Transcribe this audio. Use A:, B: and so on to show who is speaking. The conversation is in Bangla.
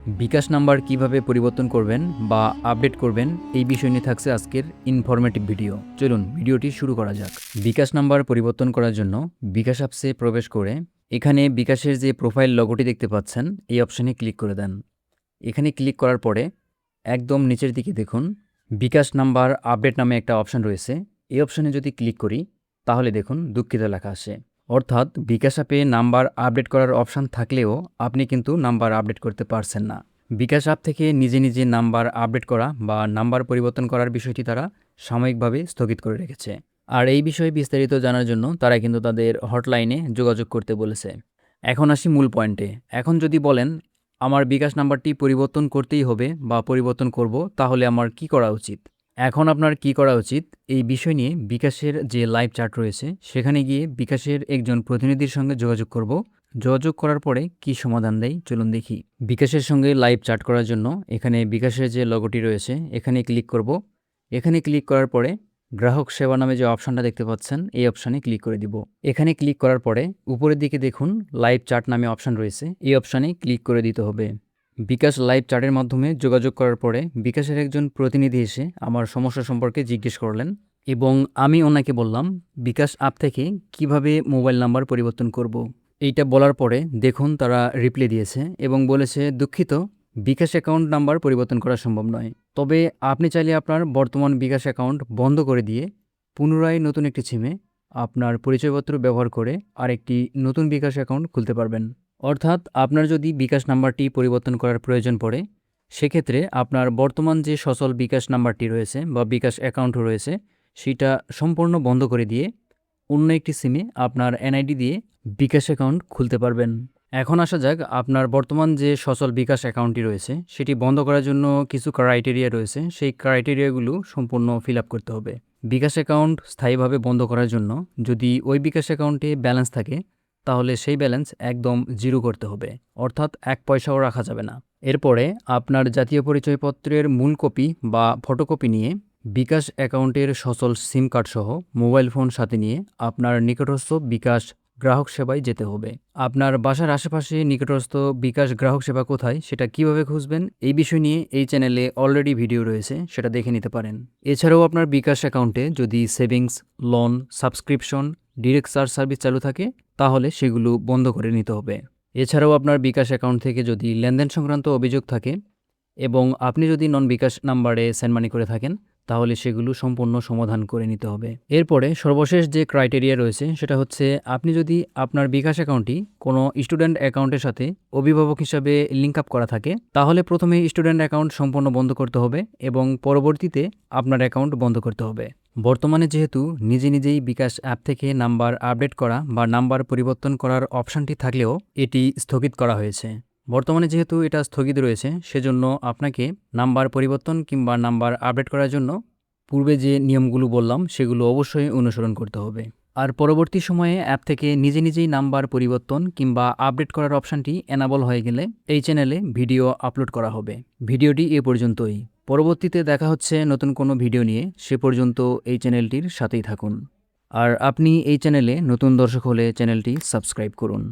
A: বিকাশ নাম্বার কিভাবে পরিবর্তন করবেন বা আপডেট করবেন এই বিষয় নিয়ে থাকছে আজকের ইনফরমেটিভ ভিডিও। চলুন ভিডিওটি শুরু করা যাক। বিকাশ নাম্বার পরিবর্তন করার জন্য বিকাশ অ্যাপসে প্রবেশ করে এখানে বিকাশের যে প্রোফাইল লগোটি দেখতে পাচ্ছেন এই অপশানে ক্লিক করে দেন। এখানে ক্লিক করার পরে একদম নিচের দিকে দেখুন বিকাশ নাম্বার আপডেট নামে একটা অপশান রয়েছে। এই অপশানে যদি ক্লিক করি তাহলে দেখুন দুঃখিত লেখা আসে, অর্থাৎ বিকাশ অ্যাপে নাম্বার আপডেট করার অপশান থাকলেও আপনি কিন্তু নাম্বার আপডেট করতে পারছেন না। বিকাশ অ্যাপ থেকে নিজে নিজে নাম্বার আপডেট করা বা নাম্বার পরিবর্তন করার বিষয়টি তারা সাময়িকভাবে স্থগিত করে রেখেছে। আর এই বিষয়ে বিস্তারিত জানার জন্য তারা কিন্তু তাদের হটলাইনে যোগাযোগ করতে বলেছে। এখন আসি মূল পয়েন্টে। এখন যদি বলেন আমার বিকাশ নাম্বারটি পরিবর্তন করতেই হবে বা পরিবর্তন করব, তাহলে আমার কি করা উচিত? এখন আপনার কি করা উচিত এই বিষয় নিয়ে বিকাশের যে লাইভ চ্যাট রয়েছে সেখানে গিয়ে বিকাশের একজন প্রতিনিধির সঙ্গে যোগাযোগ করব। যোগাযোগ করার পরে কি সমাধান দেয় চলুন দেখি। বিকাশের সঙ্গে লাইভ চ্যাট করার জন্য এখানে বিকাশের যে লগোটি রয়েছে এখানে ক্লিক করব। এখানে ক্লিক করার পরে গ্রাহক সেবা নামে যে অপশানটা দেখতে পাচ্ছেন এই অপশানে ক্লিক করে দিব। এখানে ক্লিক করার পরে উপরের দিকে দেখুন লাইভ চ্যাট নামে অপশান রয়েছে, এই অপশানে ক্লিক করে দিতে হবে। বিকাশ লাইভ চ্যাটের মাধ্যমে যোগাযোগ করার পরে বিকাশের একজন প্রতিনিধি এসে আমার সমস্যা সম্পর্কে জিজ্ঞেস করলেন এবং আমি ওনাকে বললাম বিকাশ অ্যাপ থেকে কিভাবে মোবাইল নাম্বার পরিবর্তন করব। এইটা বলার পরে দেখুন তারা রিপ্লাই দিয়েছে এবং বলেছে দুঃখিত, বিকাশ অ্যাকাউন্ট নাম্বার পরিবর্তন করা সম্ভব নয়, তবে আপনি চাইলে আপনার বর্তমান বিকাশ অ্যাকাউন্ট বন্ধ করে দিয়ে পুনরায় নতুন একটি সিমে আপনার পরিচয়পত্র ব্যবহার করে আরেকটি নতুন বিকাশ অ্যাকাউন্ট খুলতে পারবেন। অর্থাৎ আপনার যদি বিকাশ নাম্বারটি পরিবর্তন করার প্রয়োজন পড়ে সেক্ষেত্রে আপনার বর্তমান যে সচল বিকাশ নাম্বারটি রয়েছে বা বিকাশ অ্যাকাউন্ট রয়েছে সেটা সম্পূর্ণ বন্ধ করে দিয়ে অন্য একটি সিমে আপনার এনআইডি দিয়ে বিকাশ অ্যাকাউন্ট খুলতে পারবেন। এখন আসা যাক আপনার বর্তমান যে সচল বিকাশ অ্যাকাউন্টটি রয়েছে সেটি বন্ধ করার জন্য কিছু ক্রাইটেরিয়া রয়েছে, সেই ক্রাইটেরিয়াগুলো সম্পূর্ণ ফিল আপ করতে হবে। বিকাশ অ্যাকাউন্ট স্থায়ীভাবে বন্ধ করার জন্য যদি ওই বিকাশ অ্যাকাউন্টে ব্যালেন্স থাকে তাহলে সেই ব্যালেন্স একদম জিরো করতে হবে, অর্থাৎ 1 পয়সাও রাখা যাবে না। এরপরে আপনার জাতীয় পরিচয়পত্রের মূল কপি বা ফটোকপি নিয়ে বিকাশ অ্যাকাউন্টের সচল সিম কার্ড সহ মোবাইল ফোন সাথে নিয়ে আপনার নিকটস্থ বিকাশ গ্রাহক সেবায় যেতে হবে। আপনার বাসার আশেপাশে নিকটস্থ বিকাশ গ্রাহক সেবা কোথায় সেটা কিভাবে খুঁজবেন এই বিষয় নিয়ে এই চ্যানেলে অলরেডি ভিডিও রয়েছে, সেটা দেখে নিতে পারেন। এছাড়াও আপনার বিকাশ অ্যাকাউন্টে যদি savings, loan, subscription, direct charge service চালু থাকে তাহলে সেগুলো বন্ধ করে নিতে হবে। এছাড়াও আপনার বিকাশ অ্যাকাউন্ট থেকে যদি লেনদেন সংক্রান্ত অভিযোগ থাকে এবং আপনি যদি নন বিকাশ নাম্বারে সেন্ড মানি করে থাকেন তাহলে সেগুলো সম্পূর্ণ সমাধান করে নিতে হবে। এরপরে সর্বশেষ যে ক্রাইটেরিয়া রয়েছে সেটা হচ্ছে আপনি যদি আপনার বিকাশ অ্যাকাউন্টটি কোনো স্টুডেন্ট অ্যাকাউন্টের সাথে অভিভাবক হিসাবে লিঙ্ক আপ করা থাকে তাহলে প্রথমে স্টুডেন্ট অ্যাকাউন্ট সম্পূর্ণ বন্ধ করতে হবে এবং পরবর্তীতে আপনার অ্যাকাউন্ট বন্ধ করতে হবে। বর্তমানে যেহেতু নিজে নিজেই বিকাশ অ্যাপ থেকে নাম্বার আপডেট করা বা নাম্বার পরিবর্তন করার অপশানটি থাকলেও এটি স্থগিত করা হয়েছে। বর্তমানে যেহেতু এটা স্থগিত রয়েছে সেজন্য আপনাকে নাম্বার পরিবর্তন কিংবা নাম্বার আপডেট করার জন্য পূর্বে যে নিয়মগুলো বললাম সেগুলো অবশ্যই অনুসরণ করতে হবে। আর পরবর্তী সময়ে অ্যাপ থেকে নিজে নিজেই নাম্বার পরিবর্তন কিংবা আপডেট করার অপশানটি এনাবল হয়ে গেলে এই চ্যানেলে ভিডিও আপলোড করা হবে। ভিডিওটি এ পর্যন্তই, পরবর্তীতে দেখা হচ্ছে নতুন কোনো ভিডিও নিয়ে। সে পর্যন্ত এই চ্যানেলটির সাথেই থাকুন। আর আপনি এই চ্যানেলে নতুন দর্শক হলে চ্যানেলটি সাবস্ক্রাইব করুন।